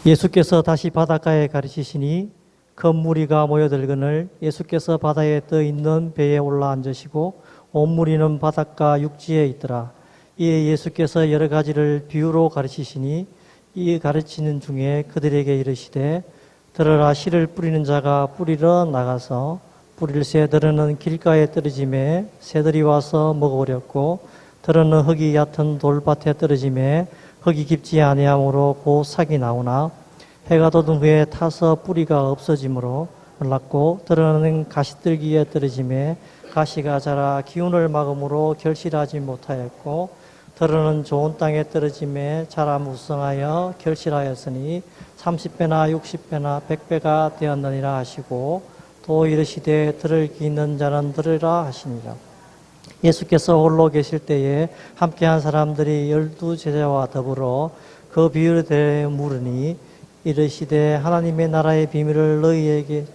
예수께서 다시 바닷가에 가르치시니 큰 무리가 모여들거늘 예수께서 바다에 떠 있는 배에 올라 앉으시고 온 무리는 바닷가 육지에 있더라. 이에 예수께서 여러 가지를 비유로 가르치시니 이 가르치는 중에 그들에게 이르시되 들으라. 씨를 뿌리는 자가 뿌리러 나가서 뿌릴새 들으는 길가에 떨어짐에 새들이 와서 먹어버렸고 들으는 흙이 얕은 돌밭에 떨어짐에 흙이 깊지 아니하므로 곧 삭이 나오나 해가 돋은 후에 타서 뿌리가 없어지므로 말랐고 들으는 가시들기에 떨어짐에 가시가 자라 기운을 막음으로 결실하지 못하였고 들으는 좋은 땅에 떨어짐에 자라 무성하여 결실하였으니 30배나 60배나 100배가 되었느니라 하시고 또 이르시되 들을 귀 있는 자는 들으라 하시니라. 예수께서 홀로 계실 때에 함께한 사람들이 12제자와 더불어 그 비유를 대해 물으니 이르시되 하나님의 나라의 비밀을 너희에게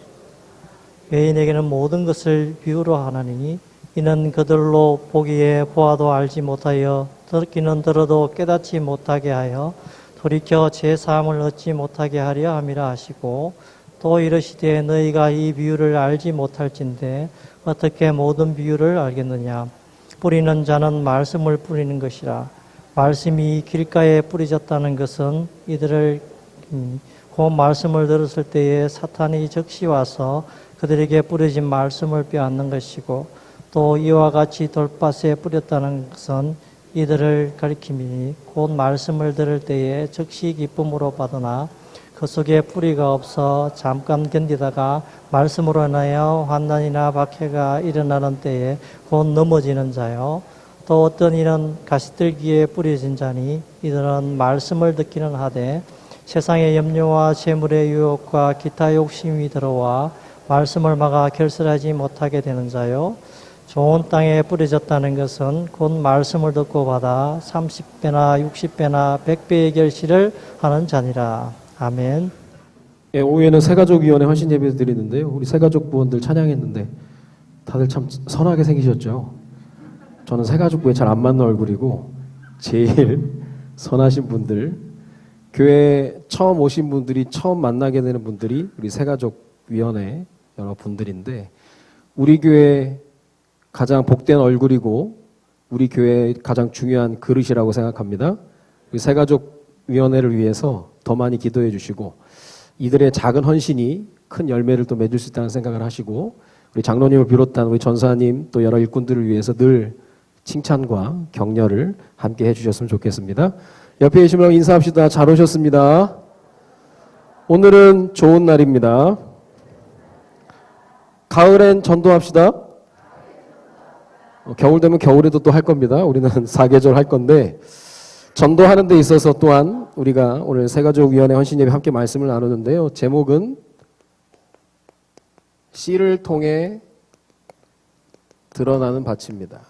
여인에게는 모든 것을 비유로 하나니 이는 그들로 보기에 보아도 알지 못하여 듣기는 들어도 깨닫지 못하게 하여 돌이켜 제사함을 얻지 못하게 하려 함이라 하시고 또 이르시되 너희가 이 비유를 알지 못할진대 어떻게 모든 비유를 알겠느냐. 뿌리는 자는 말씀을 뿌리는 것이라. 말씀이 길가에 뿌려졌다는 것은 이들을 그 말씀을 들었을 때에 사탄이 적시 와서 그들에게 뿌려진 말씀을 빼앗는 것이고 또 이와 같이 돌밭에 뿌렸다는 것은 이들을 가리킴이니 곧 말씀을 들을 때에 즉시 기쁨으로 받으나 그 속에 뿌리가 없어 잠깐 견디다가 말씀으로 인하여 환난이나 박해가 일어나는 때에 곧 넘어지는 자요. 또 어떤 이는 가시들기에 뿌려진 자니 이들은 말씀을 듣기는 하되 세상의 염려와 재물의 유혹과 기타 욕심이 들어와 말씀을 막아 결실하지 못하게 되는 자요. 좋은 땅에 뿌려졌다는 것은 곧 말씀을 듣고 받아 30배나 60배나 100배의 결실을 하는 자니라. 아멘. 예, 오후에는 새가족위원회 헌신 예배 드리는데요. 우리 새가족 부원들 찬양했는데 다들 참 선하게 생기셨죠. 저는 새가족부에 잘 안 맞는 얼굴이고 제일 선하신 분들, 교회 처음 오신 분들이 처음 만나게 되는 분들이 우리 새가족위원회 여러분들인데 우리 교회 가장 복된 얼굴이고 우리 교회의 가장 중요한 그릇이라고 생각합니다. 우리 새가족위원회를 위해서 더 많이 기도해 주시고 이들의 작은 헌신이 큰 열매를 또 맺을 수 있다는 생각을 하시고 우리 장로님을 비롯한 우리 전사님 또 여러 일꾼들을 위해서 늘 칭찬과 격려를 함께 해주셨으면 좋겠습니다. 옆에 계신 분 인사합시다. 잘 오셨습니다. 오늘은 좋은 날입니다. 가을엔 전도합시다. 겨울 되면 겨울에도 또 할 겁니다. 우리는 사계절 할 건데 전도하는 데 있어서 또한 우리가 오늘 새가족위원회 헌신예배 함께 말씀을 나누는데요. 제목은 씨를 통해 드러나는 밭입니다.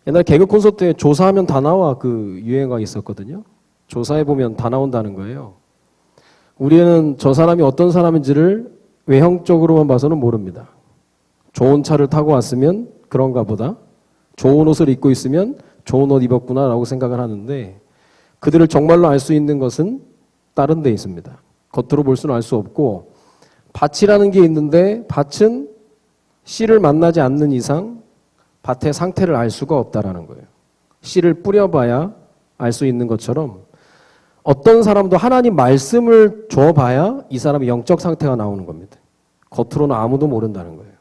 옛날 개그 콘서트에 조사하면 다 나와 그 유행어가 있었거든요. 조사해보면 다 나온다는 거예요. 우리는 저 사람이 어떤 사람인지를 외형적으로만 봐서는 모릅니다. 좋은 차를 타고 왔으면 그런가 보다. 좋은 옷을 입고 있으면 좋은 옷 입었구나 라고 생각을 하는데 그들을 정말로 알 수 있는 것은 다른 데 있습니다. 겉으로 볼 수는 알 수 없고 밭이라는 게 있는데 밭은 씨를 만나지 않는 이상 밭의 상태를 알 수가 없다라는 거예요. 씨를 뿌려봐야 알 수 있는 것처럼 어떤 사람도 하나님 말씀을 줘봐야 이 사람의 영적 상태가 나오는 겁니다. 겉으로는 아무도 모른다는 거예요.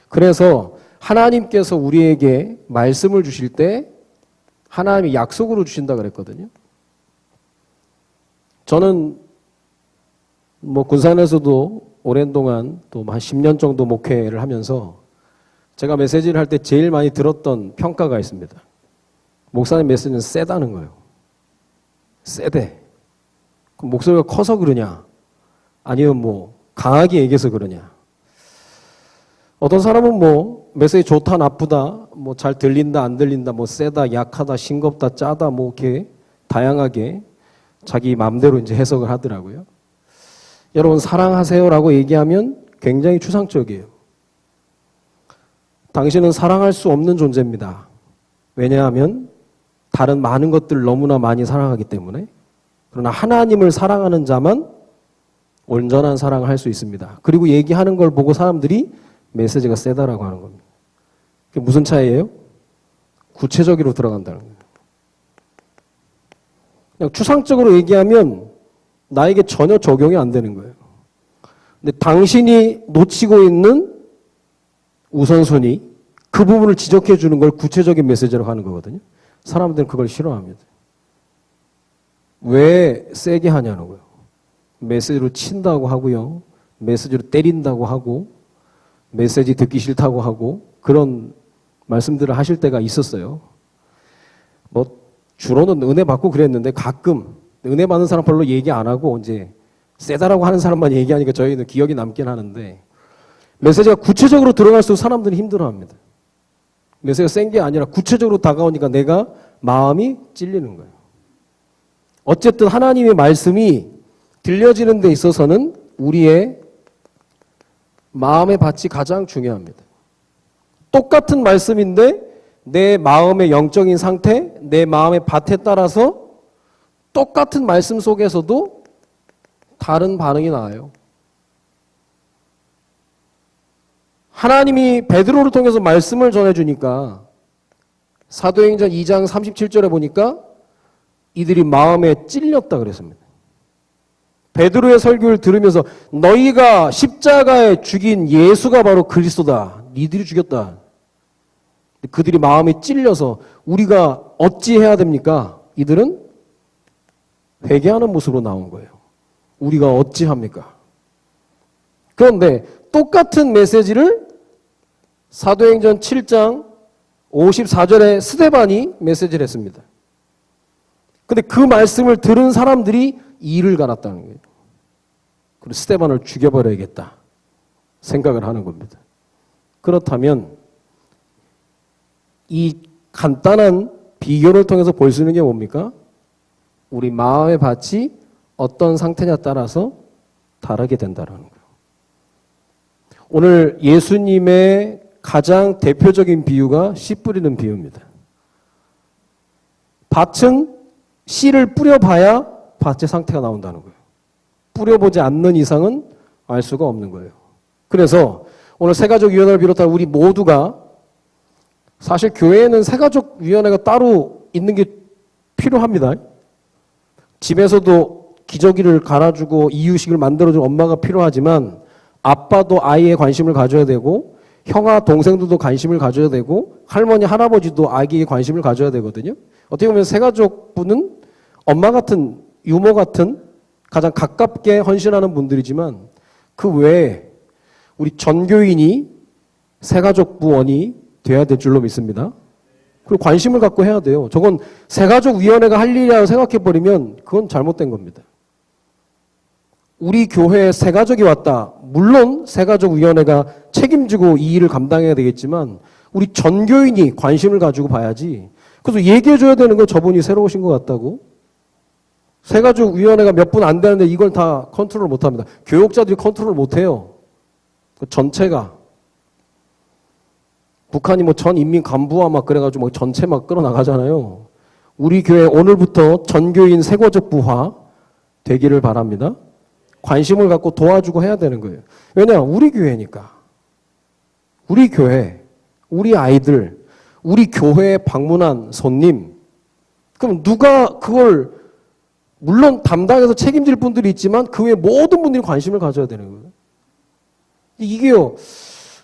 그래서 하나님께서 우리에게 말씀을 주실 때 하나님이 약속으로 주신다 그랬거든요. 저는 군산에서도 오랜 동안 또 한 10년 정도 목회를 하면서 제가 메시지를 할 때 제일 많이 들었던 평가가 있습니다. 목사님 메시지는 세다는 거예요. 세대. 그럼 목소리가 커서 그러냐? 아니면 강하게 얘기해서 그러냐? 어떤 사람은 메시지 좋다, 나쁘다, 잘 들린다, 안 들린다, 세다, 약하다, 싱겁다, 짜다, 이렇게 다양하게 자기 마음대로 이제 해석을 하더라고요. 여러분, 사랑하세요라고 얘기하면 굉장히 추상적이에요. 당신은 사랑할 수 없는 존재입니다. 왜냐하면 다른 많은 것들을 너무나 많이 사랑하기 때문에. 그러나 하나님을 사랑하는 자만 온전한 사랑을 할 수 있습니다. 그리고 얘기하는 걸 보고 사람들이 메시지가 세다라고 하는 겁니다. 그게 무슨 차이예요? 구체적으로 들어간다는 거예요. 그냥 추상적으로 얘기하면 나에게 전혀 적용이 안 되는 거예요. 근데 당신이 놓치고 있는 우선순위, 그 부분을 지적해 주는 걸 구체적인 메시지라고 하는 거거든요. 사람들은 그걸 싫어합니다. 왜 세게 하냐는 거예요. 메시지로 친다고 하고요. 메시지로 때린다고 하고 메시지 듣기 싫다고 하고 그런 말씀들을 하실 때가 있었어요. 뭐 주로는 은혜 받고 그랬는데 가끔 은혜 받는 사람 별로 얘기 안 하고 이제 세다라고 하는 사람만 얘기하니까 저희는 기억이 남긴 하는데 메시지가 구체적으로 들어갈수록 사람들이 힘들어합니다. 메시지가 센 게 아니라 구체적으로 다가오니까 내가 마음이 찔리는 거예요. 어쨌든 하나님의 말씀이 들려지는 데 있어서는 우리의 마음의 밭이 가장 중요합니다. 똑같은 말씀인데 내 마음의 영적인 상태, 내 마음의 밭에 따라서 똑같은 말씀 속에서도 다른 반응이 나와요. 하나님이 베드로를 통해서 말씀을 전해주니까 사도행전 2장 37절에 보니까 이들이 마음에 찔렸다 그랬습니다. 베드로의 설교를 들으면서 너희가 십자가에 죽인 예수가 바로 그리스도다. 니들이 죽였다. 그들이 마음에 찔려서 우리가 어찌해야 됩니까? 이들은 회개하는 모습으로 나온 거예요. 우리가 어찌합니까? 그런데 똑같은 메시지를 사도행전 7장 54절에 스데반이 메시지를 했습니다. 근데 그 말씀을 들은 사람들이 이를 갈았다는 거예요. 그리고 스데반을 죽여버려야겠다 생각을 하는 겁니다. 그렇다면 이 간단한 비교를 통해서 볼 수 있는 게 뭡니까? 우리 마음의 밭이 어떤 상태냐에 따라서 다르게 된다는 거예요. 오늘 예수님의 가장 대표적인 비유가 씨 뿌리는 비유입니다. 밭은 씨를 뿌려봐야 밭의 상태가 나온다는 거예요. 뿌려보지 않는 이상은 알 수가 없는 거예요. 그래서 오늘 새가족위원회를 비롯한 우리 모두가 사실 교회에는 새가족위원회가 따로 있는 게 필요합니다. 집에서도 기저귀를 갈아주고 이유식을 만들어주는 엄마가 필요하지만 아빠도 아이에 관심을 가져야 되고 형아 동생들도 관심을 가져야 되고 할머니 할아버지도 아기에 관심을 가져야 되거든요. 어떻게 보면 새가족부는 엄마 같은 유모 같은 가장 가깝게 헌신하는 분들이지만 그 외에 우리 전교인이 새가족부원이 돼야 될 줄로 믿습니다. 그리고 관심을 갖고 해야 돼요. 저건 새가족위원회가 할 일이라고 생각해버리면 그건 잘못된 겁니다. 우리 교회에 새가족이 왔다. 물론 새가족위원회가 책임지고 이 일을 감당해야 되겠지만 우리 전교인이 관심을 가지고 봐야지. 그래서 얘기해줘야 되는 건 저분이 새로 오신 것 같다고. 새가족위원회가 몇 분 안 되는데 이걸 다 컨트롤 못합니다. 교육자들이 컨트롤 못해요. 전체가. 북한이 뭐 전 인민 간부와 막 그래가지고 뭐 전체 막 끌어나가잖아요. 우리 교회 오늘부터 전교인 새가족부화 되기를 바랍니다. 관심을 갖고 도와주고 해야 되는 거예요. 왜냐? 우리 교회니까. 우리 교회, 우리 아이들, 우리 교회에 방문한 손님. 그럼 누가 그걸 물론 담당해서 책임질 분들이 있지만 그 외에 모든 분들이 관심을 가져야 되는 거예요. 이게요.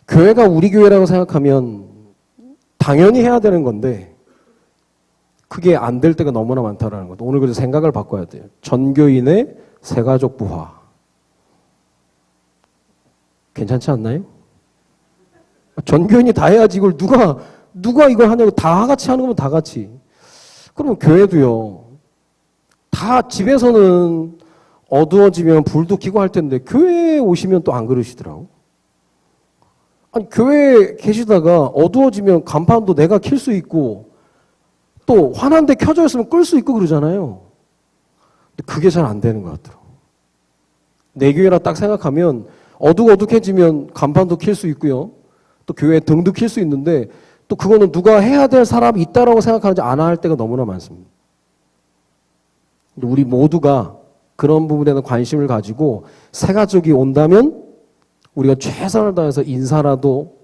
교회가 우리 교회라고 생각하면 당연히 해야 되는 건데 그게 안 될 때가 너무나 많다라는 거죠. 오늘 그래서 생각을 바꿔야 돼요. 전교인의 새가족부화. 괜찮지 않나요? 전교인이 다 해야지 이걸 누가 이걸 하냐고 다 같이 하는 거면 다 같이. 그러면 교회도요. 다 집에서는 어두워지면 불도 켜고 할 텐데 교회에 오시면 또 안 그러시더라고. 아니 교회에 계시다가 어두워지면 간판도 내가 켤 수 있고 또 환한데 켜져 있으면 끌 수 있고 그러잖아요. 근데 그게 잘 안 되는 것 같더라고. 내 교회라 딱 생각하면 어둑어둑해지면 간판도 켤 수 있고요. 또 교회 등도 켤 수 있는데 또 그거는 누가 해야 될 사람이 있다라고 생각하는지 안 할 때가 너무나 많습니다. 우리 모두가 그런 부분에는 관심을 가지고 새 가족이 온다면 우리가 최선을 다해서 인사라도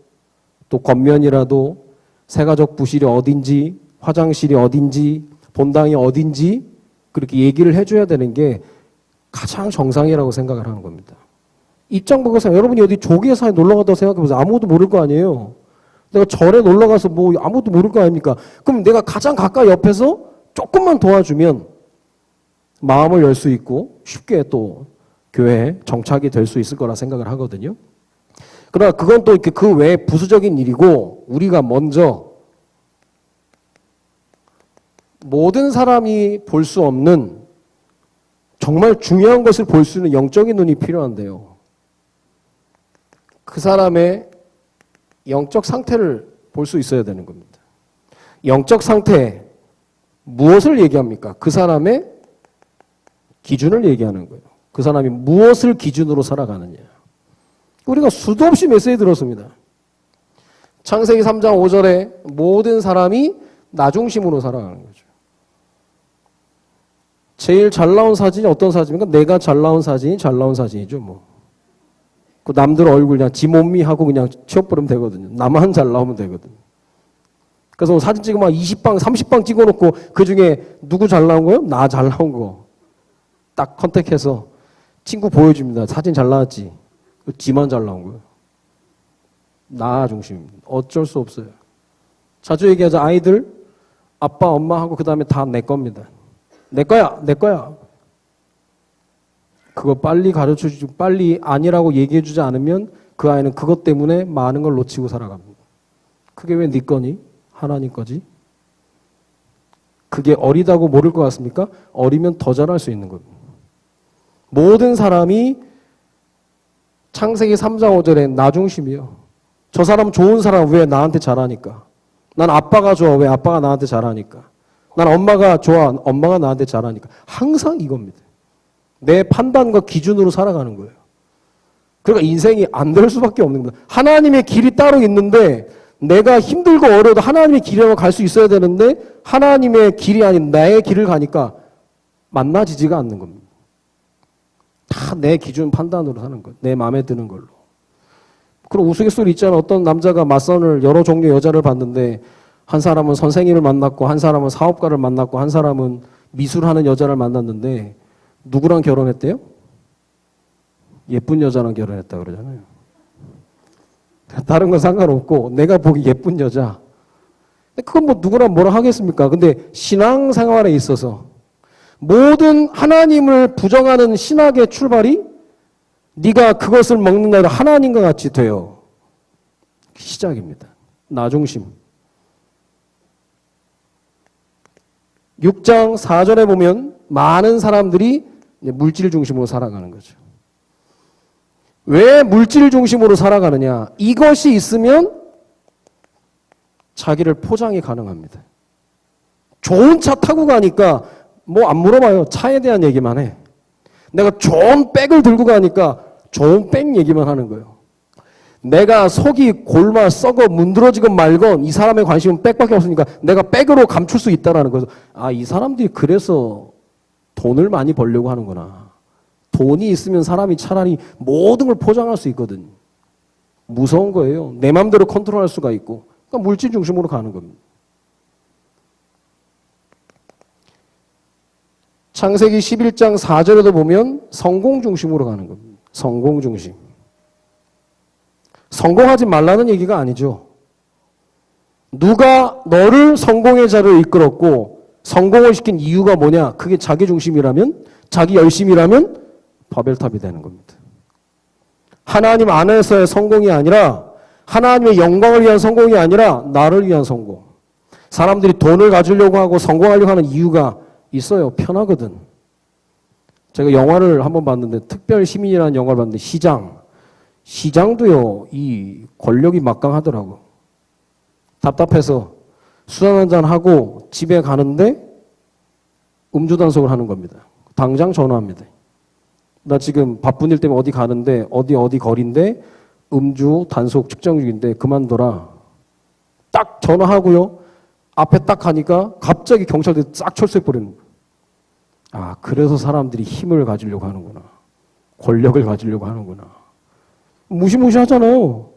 또 겉면이라도 새 가족 부실이 어딘지 화장실이 어딘지 본당이 어딘지 그렇게 얘기를 해줘야 되는 게 가장 정상이라고 생각을 하는 겁니다. 입장 바꿔서 여러분이 어디 조계사에 놀러 갔다고 생각해보세요. 아무것도 모를 거 아니에요. 내가 절에 놀러 가서 뭐 아무것도 모를 거 아닙니까? 그럼 내가 가장 가까이 옆에서 조금만 도와주면 마음을 열 수 있고 쉽게 또 교회에 정착이 될 수 있을 거라 생각을 하거든요. 그러나 그건 또 이렇게 그 외에 부수적인 일이고 우리가 먼저 모든 사람이 볼 수 없는 정말 중요한 것을 볼 수 있는 영적인 눈이 필요한데요. 그 사람의 영적 상태를 볼 수 있어야 되는 겁니다. 영적 상태, 무엇을 얘기합니까? 그 사람의 기준을 얘기하는 거예요. 그 사람이 무엇을 기준으로 살아가느냐. 우리가 수도 없이 메시지 들었습니다. 창세기 3장 5절에 모든 사람이 나 중심으로 살아가는 거죠. 제일 잘 나온 사진이 어떤 사진입니까? 내가 잘 나온 사진이 잘 나온 사진이죠, 뭐. 그 남들 얼굴 그냥 지 몸미 하고 그냥 치워버리면 되거든요. 나만 잘 나오면 되거든요. 그래서 사진 찍으면 20방, 30방 찍어놓고 그 중에 누구 잘 나온 거예요? 나 잘 나온 거. 딱 컨택해서 친구 보여줍니다. 사진 잘 나왔지? 지만 잘 나온 거예요. 나 중심입니다. 어쩔 수 없어요. 자주 얘기하자. 아이들, 아빠, 엄마 하고 그 다음에 다 내 겁니다. 내 거야, 내 거야. 그거 빨리 가르쳐주고 빨리 아니라고 얘기해주지 않으면 그 아이는 그것 때문에 많은 걸 놓치고 살아갑니다. 그게 왜 네 거니? 하나님 거지? 그게 어리다고 모를 것 같습니까? 어리면 더 잘할 수 있는 겁니다. 모든 사람이 창세기 3장 5절에 나 중심이요. 저 사람 좋은 사람 왜 나한테 잘하니까? 난 아빠가 좋아. 왜 아빠가 나한테 잘하니까? 난 엄마가 좋아. 엄마가 나한테 잘하니까. 항상 이겁니다. 내 판단과 기준으로 살아가는 거예요. 그러니까 인생이 안 될 수밖에 없는 겁니다. 하나님의 길이 따로 있는데 내가 힘들고 어려워도 하나님의 길이라고 갈 수 있어야 되는데 하나님의 길이 아닌 나의 길을 가니까 만나지지가 않는 겁니다. 다 내 기준 판단으로 사는 거예요. 내 마음에 드는 걸로. 그럼 우스갯소리 있잖아. 어떤 남자가 맞선을 여러 종류의 여자를 봤는데 한 사람은 선생님을 만났고 한 사람은 사업가를 만났고 한 사람은 미술하는 여자를 만났는데 누구랑 결혼했대요? 예쁜 여자랑 결혼했다 그러잖아요. 다른 건 상관없고 내가 보기 예쁜 여자. 그건 뭐 누구나 뭐라 하겠습니까? 근데 신앙생활에 있어서 모든 하나님을 부정하는 신학의 출발이 네가 그것을 먹는 날에 하나님과 같이 돼요. 시작입니다. 나 중심. 6장 4절에 보면 많은 사람들이 물질 중심으로 살아가는 거죠. 왜 물질 중심으로 살아가느냐? 이것이 있으면 자기를 포장이 가능합니다. 좋은 차 타고 가니까 뭐 안 물어봐요. 차에 대한 얘기만 해. 내가 좋은 백을 들고 가니까 좋은 백 얘기만 하는 거예요. 내가 속이 골마 썩어 문드러지건 말건 이 사람의 관심은 백밖에 없으니까 내가 백으로 감출 수 있다라는 거죠. 아, 이 사람들이 그래서 돈을 많이 벌려고 하는구나. 돈이 있으면 사람이 차라리 모든 걸 포장할 수 있거든. 무서운 거예요. 내 마음대로 컨트롤할 수가 있고. 그러니까 물질 중심으로 가는 겁니다. 창세기 11장 4절에도 보면 성공 중심으로 가는 겁니다. 성공 중심. 성공하지 말라는 얘기가 아니죠. 누가 너를 성공의 자리로 이끌었고 성공을 시킨 이유가 뭐냐? 그게 자기 중심이라면, 자기 열심이라면 바벨탑이 되는 겁니다. 하나님 안에서의 성공이 아니라 하나님의 영광을 위한 성공이 아니라 나를 위한 성공. 사람들이 돈을 가지려고 하고 성공하려고 하는 이유가 있어요. 편하거든. 제가 영화를 한번 봤는데 특별 시민이라는 영화를 봤는데 시장도요 이 권력이 막강하더라고. 답답해서 술 한잔 하고 집에 가는데 음주 단속을 하는 겁니다. 당장 전화합니다. 나 지금 바쁜 일 때문에 어디 가는데 어디 거리인데 음주 단속 측정 중인데 그만둬라. 딱 전화하고요. 앞에 딱 가니까 갑자기 경찰들이 싹 철수해버리는 거예요. 아, 그래서 사람들이 힘을 가지려고 하는구나. 권력을 가지려고 하는구나. 무시무시하잖아요.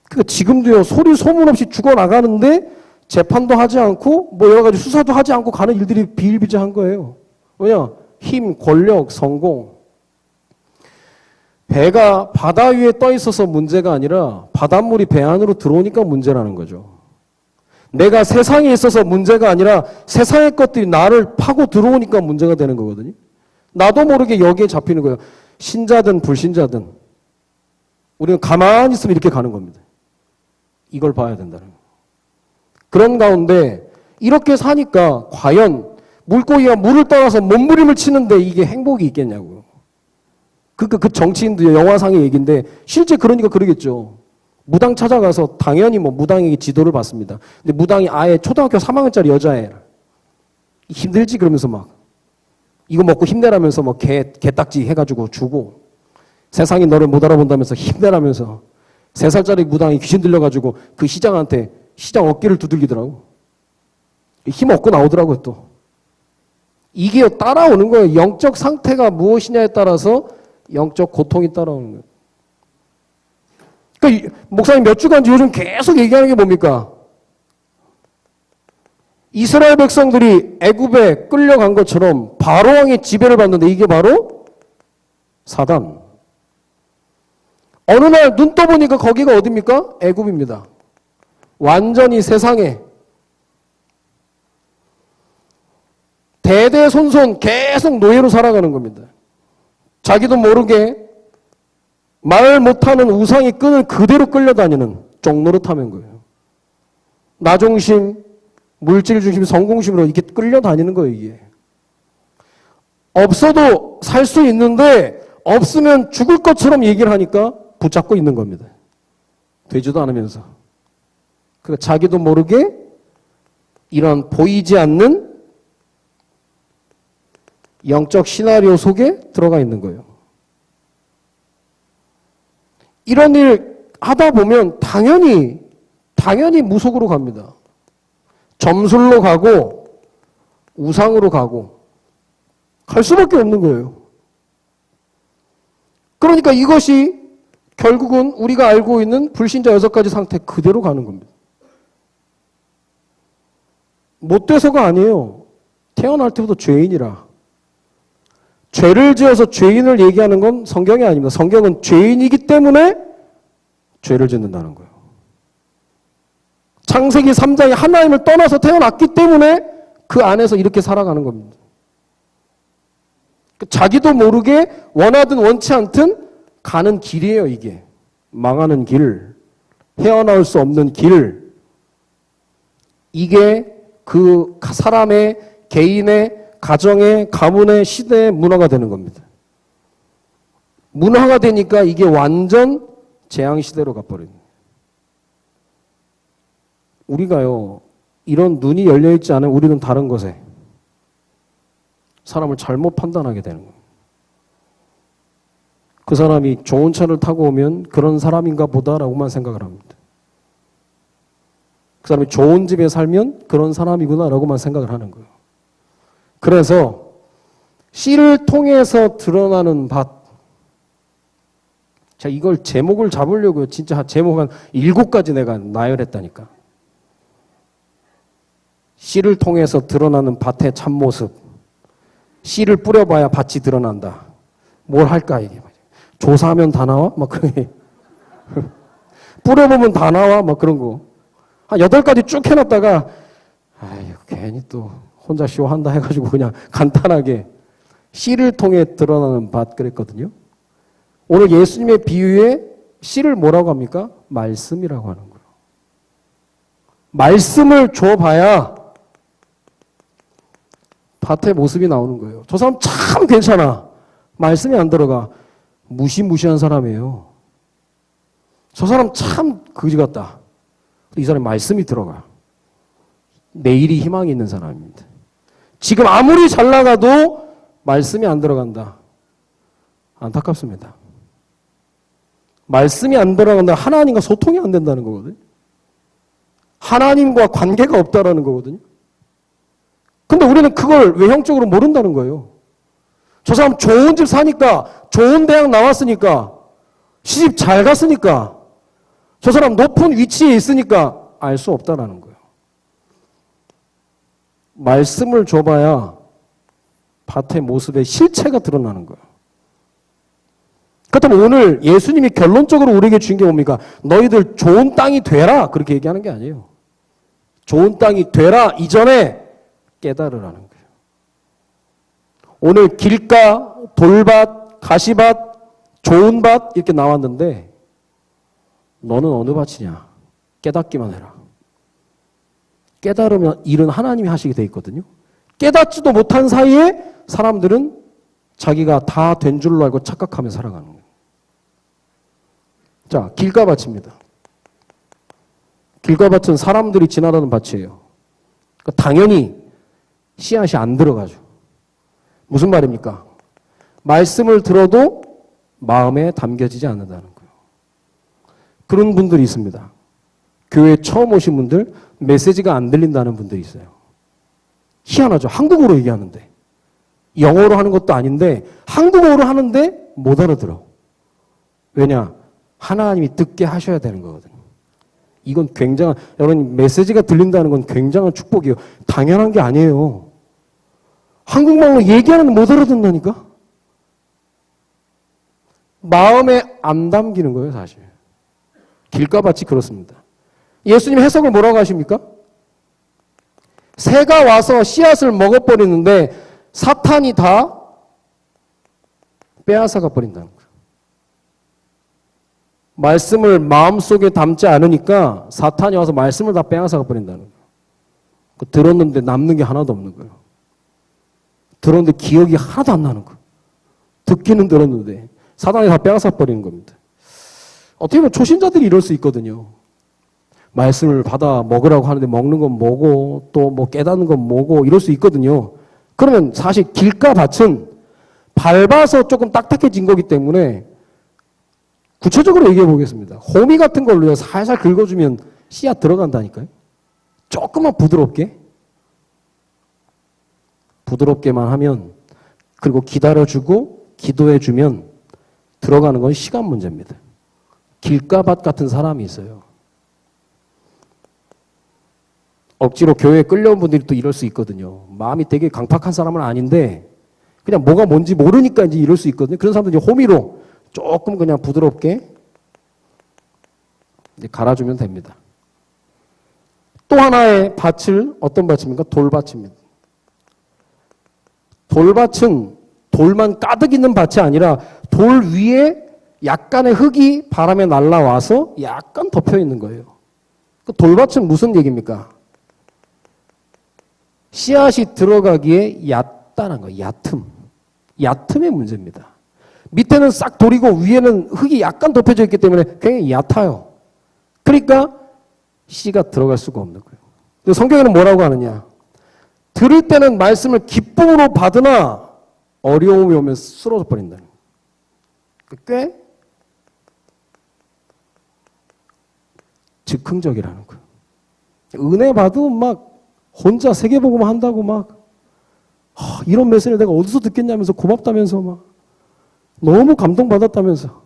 그러니까 지금도요, 소리 소문 없이 죽어나가는데 재판도 하지 않고 뭐 여러 가지 수사도 하지 않고 가는 일들이 비일비재한 거예요. 왜냐? 힘, 권력, 성공. 배가 바다 위에 떠 있어서 문제가 아니라 바닷물이 배 안으로 들어오니까 문제라는 거죠. 내가 세상에 있어서 문제가 아니라 세상의 것들이 나를 파고 들어오니까 문제가 되는 거거든요. 나도 모르게 여기에 잡히는 거예요. 신자든 불신자든 우리는 가만히 있으면 이렇게 가는 겁니다. 이걸 봐야 된다는 거예요. 그런 가운데 이렇게 사니까 과연 물고기가 물을 떠나서 몸부림을 치는데 이게 행복이 있겠냐고요. 그 정치인도 영화상의 얘기인데 실제 그러니까 그러겠죠. 무당 찾아가서 당연히 뭐 무당에게 지도를 받습니다. 근데 무당이 아예 초등학교 3학년짜리 여자애 힘들지 그러면서 막 이거 먹고 힘내라면서 뭐 개딱지 해가지고 주고 세상이 너를 못 알아본다면서 힘내라면서 3살짜리 무당이 귀신 들려가지고 그 시장한테 시장 어깨를 두들기더라고. 힘 얻고 나오더라고요 또. 이게 따라오는 거예요. 영적 상태가 무엇이냐에 따라서 영적 고통이 따라오는 거예요. 그러니까 목사님 몇 주간 요즘 계속 얘기하는 게 뭡니까? 이스라엘 백성들이 애굽에 끌려간 것처럼 바로왕의 지배를 받는데 이게 바로 사단. 어느 날 눈 떠보니까 거기가 어디입니까? 애굽입니다. 완전히 세상에 대대손손 계속 노예로 살아가는 겁니다. 자기도 모르게 말 못하는 우상의 끈을 그대로 끌려다니는 종노릇하는 거예요. 나중심, 물질 중심, 성공심으로 이렇게 끌려다니는 거예요. 이게. 없어도 살 수 있는데 없으면 죽을 것처럼 얘기를 하니까 붙잡고 있는 겁니다. 되지도 않으면서. 그러니까 자기도 모르게 이런 보이지 않는 영적 시나리오 속에 들어가 있는 거예요. 이런 일 하다 보면 당연히 무속으로 갑니다. 점술로 가고 우상으로 가고 갈 수밖에 없는 거예요. 그러니까 이것이 결국은 우리가 알고 있는 불신자 6가지 상태 그대로 가는 겁니다. 못 돼서가 아니에요. 태어날 때부터 죄인이라. 죄를 지어서 죄인을 얘기하는 건 성경이 아닙니다. 성경은 죄인이기 때문에 죄를 짓는다는 거예요. 창세기 3장에 하나님을 떠나서 태어났기 때문에 그 안에서 이렇게 살아가는 겁니다. 자기도 모르게 원하든 원치 않든 가는 길이에요, 이게. 망하는 길, 헤어나올 수 없는 길. 이게 그 사람의, 개인의, 가정의, 가문의, 시대의 문화가 되는 겁니다. 문화가 되니까 이게 완전 재앙시대로 가버립니다. 우리가요, 이런 눈이 열려있지 않은 우리는 다른 것에 사람을 잘못 판단하게 되는 거예요. 그 사람이 좋은 차를 타고 오면 그런 사람인가 보다라고만 생각을 합니다. 그 사람이 좋은 집에 살면 그런 사람이구나라고만 생각을 하는 거예요. 그래서 씨를 통해서 드러나는 밭. 자, 이걸 제목을 잡으려고요. 진짜 제목 한 7가지 내가 나열했다니까. 씨를 통해서 드러나는 밭의 참모습. 씨를 뿌려봐야 밭이 드러난다. 뭘 할까 이게. 조사하면 다 나와? 막 그런 게. 뿌려보면 다 나와? 막 그런 거. 한 8가지 쭉 해놨다가 아유 괜히 또 혼자 쇼한다 해가지고 그냥 간단하게 씨를 통해 드러나는 밭 그랬거든요. 오늘 예수님의 비유에 씨를 뭐라고 합니까? 말씀이라고 하는 거예요. 말씀을 줘봐야 밭의 모습이 나오는 거예요. 저 사람 참 괜찮아. 말씀이 안 들어가. 무시무시한 사람이에요. 저 사람 참 거지 같다. 이 사람이 말씀이 들어가. 내일이 희망이 있는 사람입니다. 지금 아무리 잘 나가도 말씀이 안 들어간다. 안타깝습니다. 말씀이 안 들어간다. 하나님과 소통이 안 된다는 거거든요. 하나님과 관계가 없다라는 거거든요. 근데 우리는 그걸 외형적으로 모른다는 거예요. 저 사람 좋은 집 사니까, 좋은 대학 나왔으니까, 시집 잘 갔으니까, 저 사람 높은 위치에 있으니까 알 수 없다라는 거예요. 말씀을 줘봐야 밭의 모습의 실체가 드러나는 거예요. 그렇다면 오늘 예수님이 결론적으로 우리에게 주신 게 뭡니까? 너희들 좋은 땅이 되라. 그렇게 얘기하는 게 아니에요. 좋은 땅이 되라 이전에 깨달으라는 거예요. 오늘 길가, 돌밭, 가시밭, 좋은 밭 이렇게 나왔는데 너는 어느 밭이냐? 깨닫기만 해라. 깨달으면 일은 하나님이 하시게 돼 있거든요. 깨닫지도 못한 사이에 사람들은 자기가 다 된 줄로 알고 착각하며 살아가는 거예요. 자, 길가밭입니다. 길가밭은 사람들이 지나가는 밭이에요. 그러니까 당연히 씨앗이 안 들어가죠. 무슨 말입니까? 말씀을 들어도 마음에 담겨지지 않는다는 거예요. 그런 분들이 있습니다. 교회에 처음 오신 분들, 메시지가 안 들린다는 분들이 있어요. 희한하죠. 한국어로 얘기하는데. 영어로 하는 것도 아닌데 한국어로 하는데 못 알아들어. 왜냐? 하나님이 듣게 하셔야 되는 거거든요. 이건 굉장한, 여러분 메시지가 들린다는 건 굉장한 축복이에요. 당연한 게 아니에요. 한국말로 얘기하는데 못 알아듣는다니까? 마음에 안 담기는 거예요, 사실. 길가밭이 그렇습니다. 예수님 해석을 뭐라고 하십니까? 새가 와서 씨앗을 먹어버리는데 사탄이 다 빼앗아가 버린다는 거예요. 말씀을 마음속에 담지 않으니까 사탄이 와서 말씀을 다 빼앗아가 버린다는 거예요. 들었는데 남는 게 하나도 없는 거예요. 들었는데 기억이 하나도 안 나는 거예요. 듣기는 들었는데 사탄이 다 빼앗아 버리는 겁니다. 어떻게 보면 초신자들이 이럴 수 있거든요. 말씀을 받아 먹으라고 하는데 먹는 건 뭐고 또 뭐 깨닫는 건 뭐고 이럴 수 있거든요. 그러면 사실 길가밭은 밟아서 조금 딱딱해진 거기 때문에 구체적으로 얘기해 보겠습니다. 호미 같은 걸로요 살살 긁어주면 씨앗 들어간다니까요. 조금만 부드럽게만 하면, 그리고 기다려주고 기도해주면 들어가는 건 시간 문제입니다. 길가밭 같은 사람이 있어요. 억지로 교회에 끌려온 분들이 또 이럴 수 있거든요. 마음이 되게 강팍한 사람은 아닌데 그냥 뭐가 뭔지 모르니까 이제 이럴 수 있거든요. 그런 사람들이 호미로 조금 그냥 부드럽게 이제 갈아주면 됩니다. 또 하나의 밭을, 어떤 밭입니까? 돌밭입니다. 돌밭은 돌만 가득 있는 밭이 아니라 돌 위에 약간의 흙이 바람에 날아와서 약간 덮여 있는 거예요. 그 돌밭은 무슨 얘기입니까? 씨앗이 들어가기에 얕다는 거예요. 얕음의 문제입니다. 밑에는 싹 돌이고 위에는 흙이 약간 덮여져 있기 때문에 굉장히 얕아요. 그러니까 씨가 들어갈 수가 없는 거예요. 성경에는 뭐라고 하느냐? 들을 때는 말씀을 기쁨으로 받으나 어려움이 오면 쓰러져 버린다는 거예요. 꽤 즉흥적이라는 거예요. 은혜 받으면 막 혼자 세계복음 한다고 막 이런 메시지를 내가 어디서 듣겠냐면서 고맙다면서 막 너무 감동받았다면서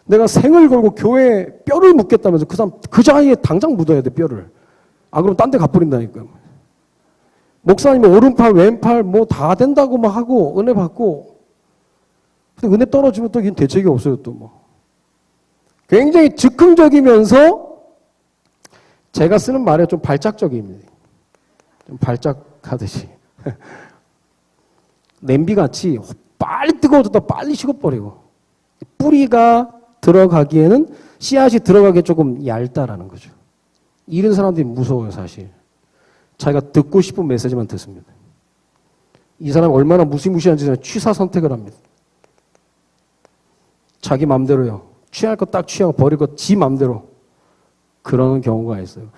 내가 생을 걸고 교회에 뼈를 묻겠다면서 그 사람 그 자리에 당장 묻어야 돼, 뼈를. 아, 그럼 딴 데 가버린다니까. 목사님이 오른팔 왼팔 뭐 다 된다고 막 하고 은혜 받고, 근데 은혜 떨어지면 또 이건 대책이 없어요. 또 뭐 굉장히 즉흥적이면서 제가 쓰는 말에 좀 발작적입니다. 좀 발작하듯이 냄비같이 빨리 뜨거워졌다 빨리 식어버리고, 뿌리가 들어가기에는 씨앗이 들어가기에 조금 얇다라는 거죠. 이런 사람들이 무서워요. 사실 자기가 듣고 싶은 메시지만 듣습니다. 이 사람이 얼마나 무시무시한지 취사 선택을 합니다. 자기 맘대로요. 취할 거 딱 취하고 버릴 거 지 맘대로 그러는 경우가 있어요.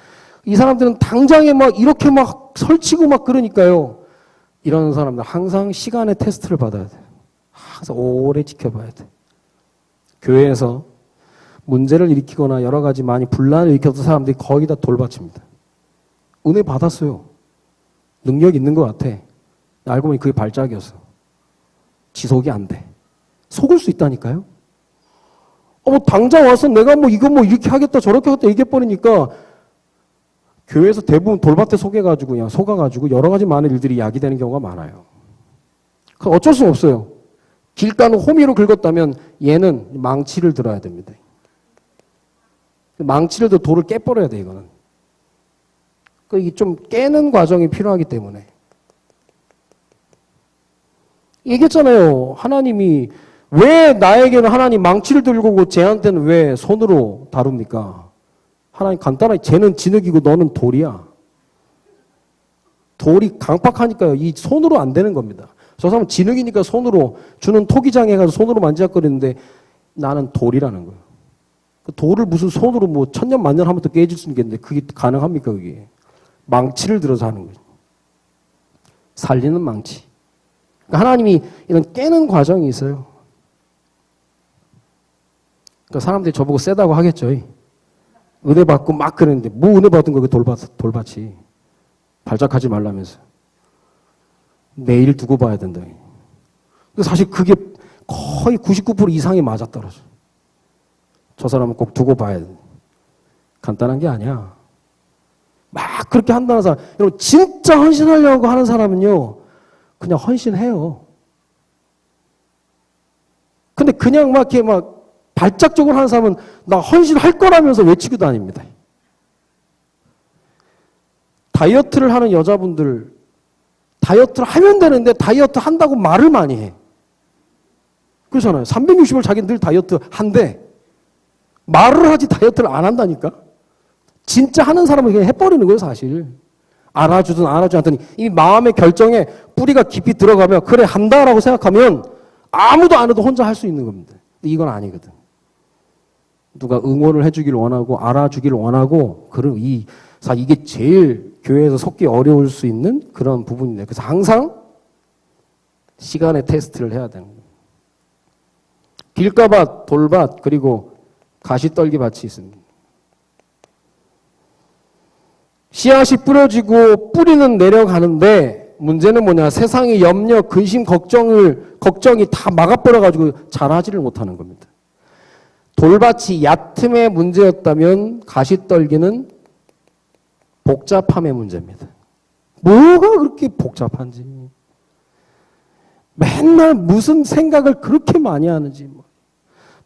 이 사람들은 당장에 막 이렇게 막 설치고 막 그러니까요. 이런 사람들 항상 시간의 테스트를 받아야 돼요. 항상 오래 지켜봐야 돼. 교회에서 문제를 일으키거나 여러 가지 많이 분란을 일으켰던 사람들이 거의 다 돌밭입니다. 은혜 받았어요. 능력 있는 것 같아. 알고 보니 그게 발작이었어. 지속이 안 돼. 속을 수 있다니까요. 뭐 당장 와서 내가 뭐 이거 뭐 이렇게 하겠다 저렇게 하겠다 얘기해버리니까 교회에서 대부분 돌밭에 속여가지고 그냥 속아가지고 여러 가지 많은 일들이 야기되는 경우가 많아요. 어쩔 수 없어요. 길가는 호미로 긁었다면 얘는 망치를 들어야 됩니다. 망치를 들어 돌을 깨버려야 돼 이거는. 이게 좀 깨는 과정이 필요하기 때문에. 얘기했잖아요. 하나님이 왜 나에게는 하나님 망치를 들고 오고 쟤한테는 왜 손으로 다룹니까? 하나님 간단하게 쟤는 진흙이고 너는 돌이야. 돌이 강팍하니까요. 이 손으로 안 되는 겁니다. 저 사람은 진흙이니까 손으로 주는 토기장에 가서 손으로 만지작거리는데 나는 돌이라는 거예요. 그 돌을 무슨 손으로 뭐 천년 만년 하면 또 깨질 수 있겠는데 그게 가능합니까 그게? 망치를 들어서 하는 거죠. 살리는 망치. 그러니까 하나님이 이런 깨는 과정이 있어요. 그러니까 사람들이 저보고 세다고 하겠죠. 은혜 받고 막 그랬는데 뭐 은혜 받은 거야 그 돌밭이. 발작하지 말라면서. 내일 두고 봐야 된다. 근데 사실 그게 거의 99% 이상이 맞아떨어져. 저 사람은 꼭 두고 봐야 돼. 간단한 게 아니야. 막 그렇게 한다는 사람. 여러분 진짜 헌신하려고 하는 사람은요. 그냥 헌신해요. 근데 그냥 막 이렇게 막 발작적으로 하는 사람은 나 헌신할 거라면서 외치고 다닙니다. 다이어트를 하는 여자분들 다이어트를 하면 되는데 다이어트 한다고 말을 많이 해. 그렇잖아요. 360일 자기는 늘 다이어트 한대. 말을 하지 다이어트를 안 한다니까. 진짜 하는 사람은 그냥 해버리는 거예요 사실. 알아주든 안 알아주든 않더니 이 마음의 결정에 뿌리가 깊이 들어가면 그래 한다라고 생각하면 아무도 안 해도 혼자 할 수 있는 겁니다. 근데 이건 아니거든. 누가 응원을 해주길 원하고 알아주길 원하고 그런 이게 제일 교회에서 속기 어려울 수 있는 그런 부분인데 그래서 항상 시간의 테스트를 해야 되는 거예요. 길가밭, 돌밭 그리고 가시떨기밭이 있습니다. 씨앗이 뿌려지고 뿌리는 내려가는데 문제는 뭐냐 세상의 염려, 근심, 걱정이 다 막아버려가지고 자라지를 못하는 겁니다. 돌밭이 얕음의 문제였다면 가시떨기는 복잡함의 문제입니다. 뭐가 그렇게 복잡한지 맨날 무슨 생각을 그렇게 많이 하는지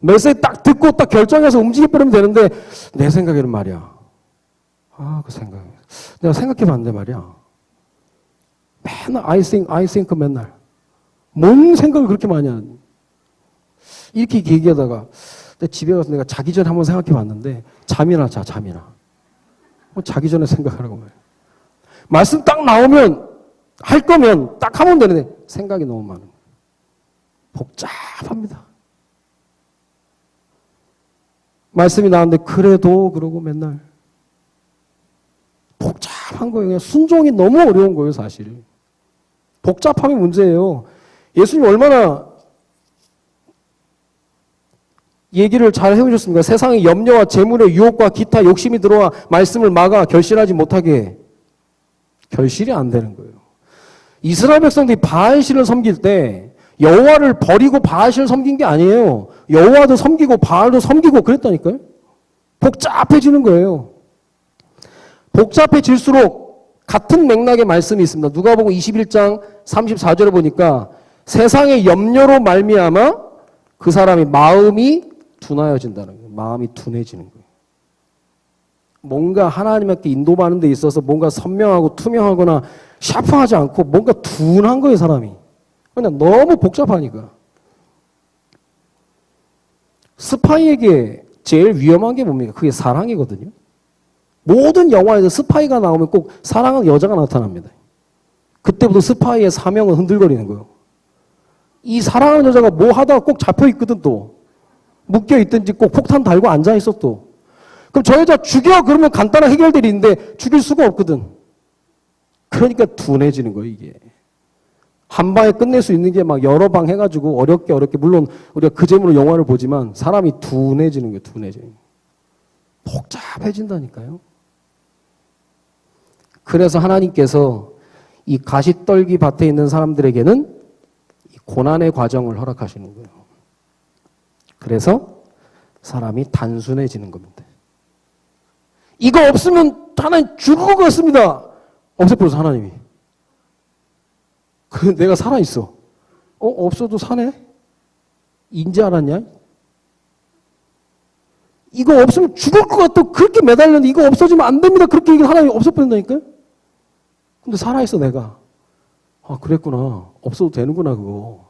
메시지 딱 듣고 딱 결정해서 움직여버리면 되는데 내 생각에는 말이야 그 생각 내가 생각해봤는데 말이야 맨날 I think 맨날 뭔 생각을 그렇게 많이 하는 이렇게 얘기하다가 집에 가서 내가 자기 전에 한번 생각해봤는데 잠이나 자 잠이나 자기 전에 생각하라고 말이야. 말씀 딱 나오면 할 거면 딱 하면 되는데 생각이 너무 많은 거예요. 복잡합니다. 말씀이 나왔는데 그래도 그러고 맨날 복잡한 거예요. 그냥 순종이 너무 어려운 거예요 사실. 복잡함이 문제예요. 예수님 얼마나 얘기를 잘 해오셨습니까? 세상의 염려와 재물의 유혹과 기타 욕심이 들어와 말씀을 막아 결실하지 못하게 해. 결실이 안 되는 거예요. 이스라엘 백성들이 바알신을 섬길 때 여호와를 버리고 바알신을 섬긴 게 아니에요. 여호와도 섬기고 바알도 섬기고 그랬다니까요. 복잡해지는 거예요. 복잡해질수록 같은 맥락의 말씀이 있습니다. 누가복음 21장 34절에 보니까 세상의 염려로 말미암아 그 사람이 마음이 둔하여진다는 거예요. 마음이 둔해지는 거예요. 뭔가 하나님께 인도받는 데 있어서 뭔가 선명하고 투명하거나 샤프하지 않고 뭔가 둔한 거예요, 사람이. 그냥 너무 복잡하니까. 스파이에게 제일 위험한 게 뭡니까? 그게 사랑이거든요. 모든 영화에서 스파이가 나오면 꼭 사랑하는 여자가 나타납니다. 그때부터 스파이의 사명은 흔들거리는 거예요. 이 사랑하는 여자가 뭐 하다가 꼭 잡혀있거든 또. 묶여있든지 꼭 폭탄 달고 앉아있어 또. 그럼 저 여자 죽여 그러면 간단한 해결될 일인데 죽일 수가 없거든. 그러니까 둔해지는 거예요 이게. 한 방에 끝낼 수 있는 게 막 여러 방 해가지고 어렵게 물론 우리가 그 재미로 영화를 보지만 사람이 둔해지는 거예요. 둔해지는 거예요. 복잡해진다니까요. 그래서 하나님께서 이 가시떨기 밭에 있는 사람들에게는 이 고난의 과정을 허락하시는 거예요. 그래서 사람이 단순해지는 겁니다. 이거 없으면 하나님 죽을 것 같습니다. 없애버려서 하나님이. 그 내가 살아있어. 없어도 사네? 인지 알았냐? 이거 없으면 죽을 것 같아. 그렇게 매달렸는데 이거 없어지면 안 됩니다. 그렇게 이게 하나님이 없애버린다니까요? 근데 살아있어 내가. 아 그랬구나. 없어도 되는구나 그거.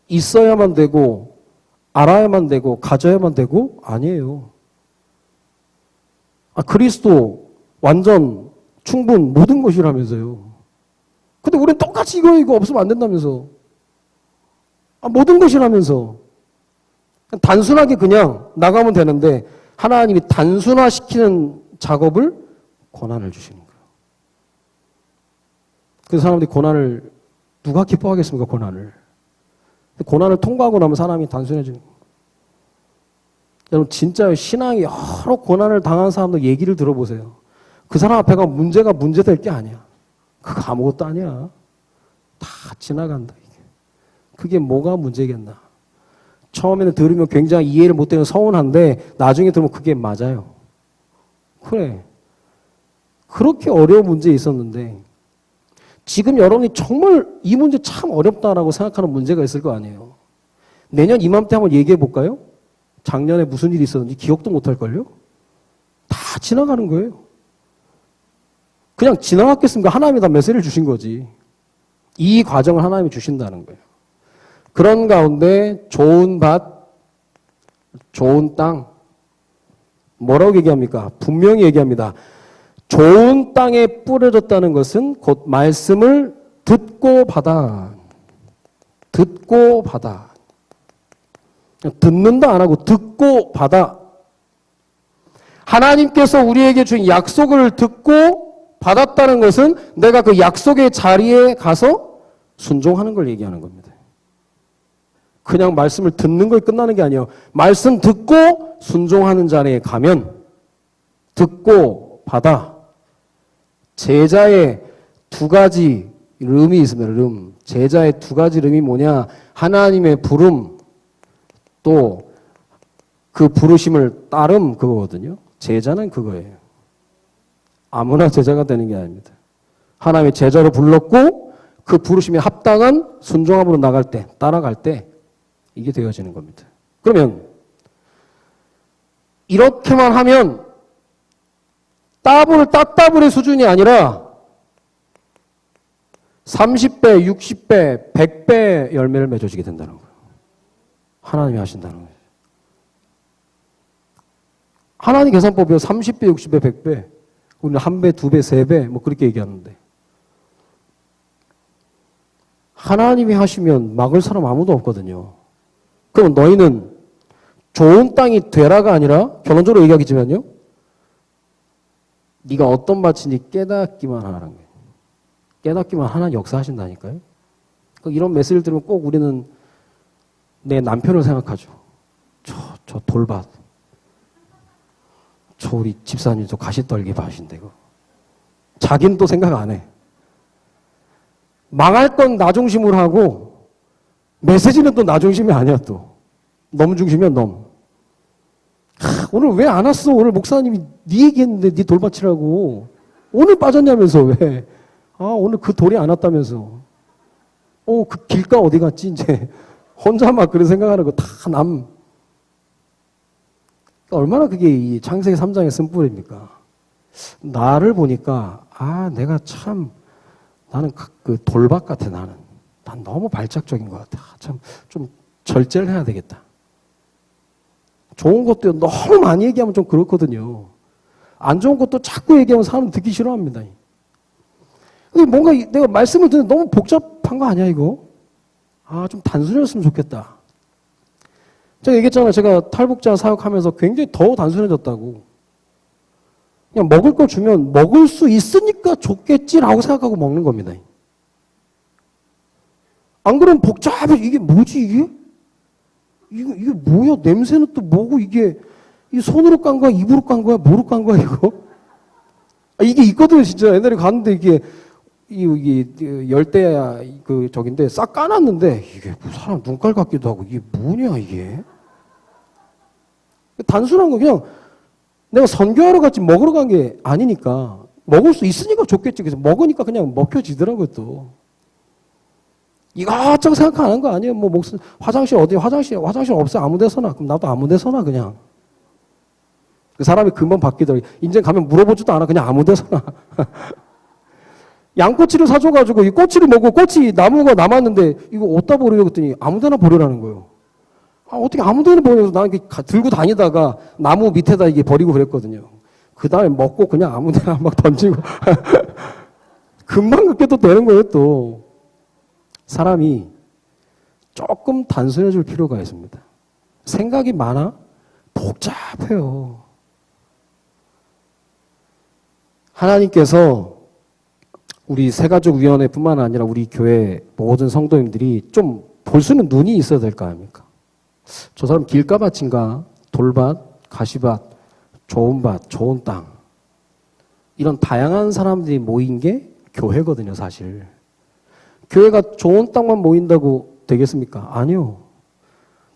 있어야만 되고 알아야만 되고 가져야만 되고 아니에요. 그리스도 완전 충분 모든 것이라면서요. 근데 우리는 똑같이 이거 없으면 안 된다면서. 모든 것이라면서. 단순하게 그냥 나가면 되는데 하나님이 단순화시키는 작업을 고난을 주시는 거예요. 그래서 사람들이 고난을 누가 기뻐하겠습니까? 고난을 통과하고 나면 사람이 단순해지는 거예요. 여러분 진짜 신앙이 여러 고난을 당한 사람들 얘기를 들어보세요. 그 사람 앞에 가면 문제가 문제될 게 아니야. 그거 아무것도 아니야. 다 지나간다. 이게. 그게 뭐가 문제겠나. 처음에는 들으면 굉장히 이해를 못되는 서운한데 나중에 들으면 그게 맞아요. 그래. 그렇게 어려운 문제 있었는데 지금 여러분이 정말 이 문제 참 어렵다라고 생각하는 문제가 있을 거 아니에요. 내년 이맘때 한번 얘기해 볼까요? 작년에 무슨 일이 있었는지 기억도 못할걸요? 다 지나가는 거예요. 그냥 지나갔겠습니까? 하나님이 다 메시지를 주신 거지. 이 과정을 하나님이 주신다는 거예요. 그런 가운데 좋은 밭, 좋은 땅, 뭐라고 얘기합니까? 분명히 얘기합니다. 좋은 땅에 뿌려졌다는 것은 곧 말씀을 듣고 받아. 듣고 받아. 듣는다 안 하고 듣고 받아. 하나님께서 우리에게 주신 약속을 듣고 받았다는 것은 내가 그 약속의 자리에 가서 순종하는 걸 얘기하는 겁니다. 그냥 말씀을 듣는 걸 끝나는 게 아니에요. 말씀 듣고 순종하는 자리에 가면 듣고 받아. 제자의 두 가지 름이 있습니다. 제자의 두 가지 름이 뭐냐? 하나님의 부름 또 그 부르심을 따름 그거거든요. 제자는 그거예요. 아무나 제자가 되는 게 아닙니다. 하나님의 제자로 불렀고 그 부르심에 합당한 순종함으로 나갈 때, 따라갈 때 이게 되어지는 겁니다. 그러면 이렇게만 하면 따따블의 수준이 아니라 30배, 60배, 100배 열매를 맺어지게 된다는 거예요. 하나님이 하신다는 거예요. 하나님 계산법이요. 30배, 60배, 100배. 우리는 1배, 2배, 3배 뭐 그렇게 얘기하는데 하나님이 하시면 막을 사람 아무도 없거든요. 그럼 너희는 좋은 땅이 되라가 아니라 결론적으로 얘기하겠지만요. 네가 어떤 밭인지 깨닫기만 하라는 거예요. 깨닫기만 하나님 역사하신다니까요. 이런 메시지를 들으면 꼭 우리는 내 남편을 생각하죠. 저 돌밭. 저 우리 집사님 저 가시떨기 밭인데 이거. 자기는 또 생각 안 해. 망할 건 나 중심으로 하고 메시지는 또 나 중심이 아니야 또. 넘 중심이야 넘. 오늘 왜 안 왔어? 오늘 목사님이 네 얘기했는데 네 돌밭이라고. 오늘 빠졌냐면서 왜? 오늘 그 돌이 안 왔다면서. 그 길가 어디 갔지 이제. 혼자 막 그런 생각하는 거 다 남. 얼마나 그게 이 창세기 3장의 쓴뿌리입니까? 나를 보니까 내가 참 나는 그 돌밭 같아 나는. 난 너무 발작적인 것 같아. 참 좀 절제를 해야 되겠다. 좋은 것도 너무 많이 얘기하면 좀 그렇거든요. 안 좋은 것도 자꾸 얘기하면 사람 듣기 싫어합니다. 근데 뭔가 내가 말씀을 듣는데 너무 복잡한 거 아니야 이거? 좀 단순해졌으면 좋겠다. 제가 얘기했잖아요. 제가 탈북자 사역하면서 굉장히 더 단순해졌다고. 그냥 먹을 거 주면 먹을 수 있으니까 좋겠지라고 생각하고 먹는 겁니다. 안 그러면 복잡해. 이게 뭐지 이게? 이게 뭐야? 냄새는 또 뭐고 이게 이 손으로 깐 거야? 입으로 깐 거야? 뭐로 깐 거야 이거? 이게 있거든요, 진짜. 옛날에 갔는데 이게 열대야 그 저긴데 싹 까놨는데 이게 뭐 사람 눈깔 같기도 하고 이게 뭐냐 이게. 단순한 거 그냥 내가 선교하러 갔지 먹으러 간 게 아니니까 먹을 수 있으니까 좋겠지. 그래서 먹으니까 그냥 먹혀지더라고요 또. 이것저것 생각하는 거 아니에요. 뭐 목숨 화장실 어디 화장실 없어 아무 데서나 그럼 나도 아무 데서나 그냥. 그 사람이 금방 바뀌더라고요. 인제 가면 물어보지도 않아. 그냥 아무 데서나. 양꼬치를 사줘가지고 이 꼬치를 먹고 꼬치 나무가 남았는데 이거 어디다 버리려고 했더니 아무 데나 버리라는 거예요. 어떻게 아무 데나 버려서 나는 들고 다니다가 나무 밑에다 이게 버리고 그랬거든요. 그 다음에 먹고 그냥 아무 데나 막 던지고. 금방 그렇게 또 되는 거예요 또. 사람이 조금 단순해질 필요가 있습니다. 생각이 많아? 복잡해요. 하나님께서 우리 새가족위원회뿐만 아니라 우리 교회 모든 성도님들이 좀 볼 수 있는 눈이 있어야 될 거 아닙니까? 저 사람 길가밭인가 돌밭, 가시밭, 좋은 밭, 좋은 땅 이런 다양한 사람들이 모인 게 교회거든요 사실. 교회가 좋은 땅만 모인다고 되겠습니까? 아니요.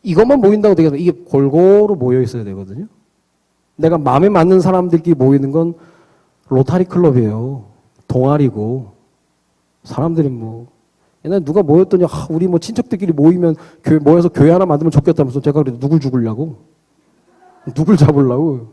이것만 모인다고 되겠습니까? 이게 골고루 모여 있어야 되거든요. 내가 마음에 맞는 사람들끼리 모이는 건 로타리 클럽이에요. 동아리고 사람들이 뭐 옛날에 누가 모였더니 우리 뭐 친척들끼리 모이면 교회 모여서 교회 하나 만들면 좋겠다면서 제가 그래도 누굴 죽으려고? 누굴 잡으려고?